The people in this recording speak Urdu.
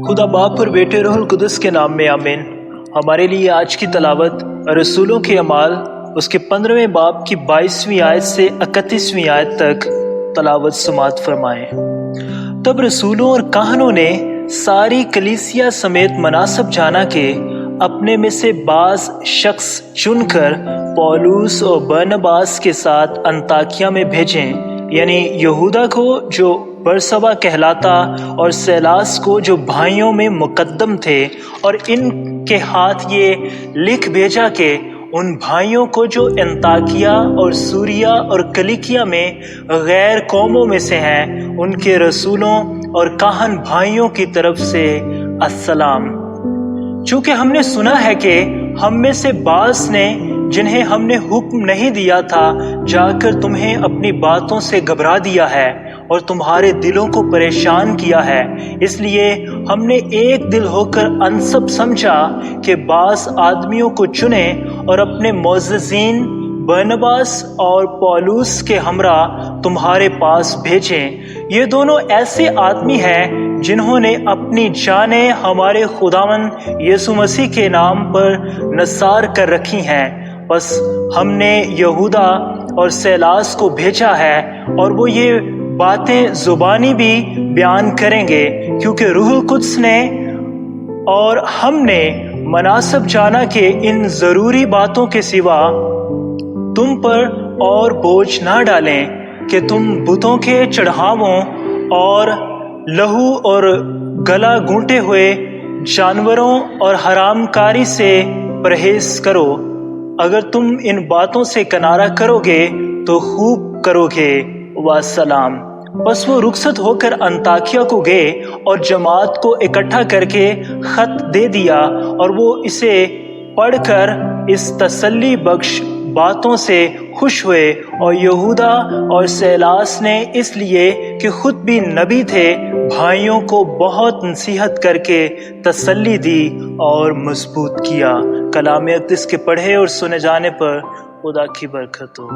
خدا باپ اور بیٹے روح القدس کے نام میں آمین۔ ہمارے لیے آج کی تلاوت رسولوں کے اعمال اس کے 15ویں باب کی 22ویں آیت سے 31ویں آیت تک تلاوت سماعت فرمائیں۔ تب رسولوں اور کاہنوں نے ساری کلیسیا سمیت مناسب جانا کہ اپنے میں سے بعض شخص چن کر پولس اور برنباس کے ساتھ انطاکیہ میں بھیجیں، یعنی یہودا کو جو برسبا کہلاتا اور سیلاس کو جو بھائیوں میں مقدم تھے، اور ان کے ہاتھ یہ لکھ بھیجا کہ ان بھائیوں کو جو انطاکیہ اور سوریا اور کلیکیا میں غیر قوموں میں سے ہیں، ان کے رسولوں اور کاہن بھائیوں کی طرف سے السلام۔ چونکہ ہم نے سنا ہے کہ ہم میں سے بعض نے، جنہیں ہم نے حکم نہیں دیا تھا، جا کر تمہیں اپنی باتوں سے گھبرا دیا ہے اور تمہارے دلوں کو پریشان کیا ہے۔ اس لیے ہم نے ایک دل ہو کر انسب سمجھا کہ بعض آدمیوں کو چنیں اور اپنے معززین برنباس اور پولس کے ہمراہ تمہارے پاس بھیجیں۔ یہ دونوں ایسے آدمی ہیں جنہوں نے اپنی جانیں ہمارے خداوند یسوع مسیح کے نام پر نثار کر رکھی ہیں۔ بس ہم نے یہودا اور سیلاس کو بھیجا ہے، اور وہ یہ باتیں زبانی بھی بیان کریں گے، کیونکہ روح القدس نے اور ہم نے مناسب جانا کہ ان ضروری باتوں کے سوا تم پر اور بوجھ نہ ڈالیں کہ تم بتوں کے چڑھاووں اور لہو اور گلا گھونٹے ہوئے جانوروں اور حرام کاری سے پرہیز کرو۔ اگر تم ان باتوں سے کنارہ کرو گے تو خوب کرو گے۔ والسلام۔ بس وہ رخصت ہو کر انطاکیہ کو گئے اور جماعت کو اکٹھا کر کے خط دے دیا، اور وہ اسے پڑھ کر اس تسلی بخش باتوں سے خوش ہوئے، اور یہودا اور سیلاس نے اس لیے کہ خود بھی نبی تھے بھائیوں کو بہت نصیحت کر کے تسلی دی اور مضبوط کیا۔ کلام اقدس کے پڑھے اور سنے جانے پر خدا کی برکت ہو۔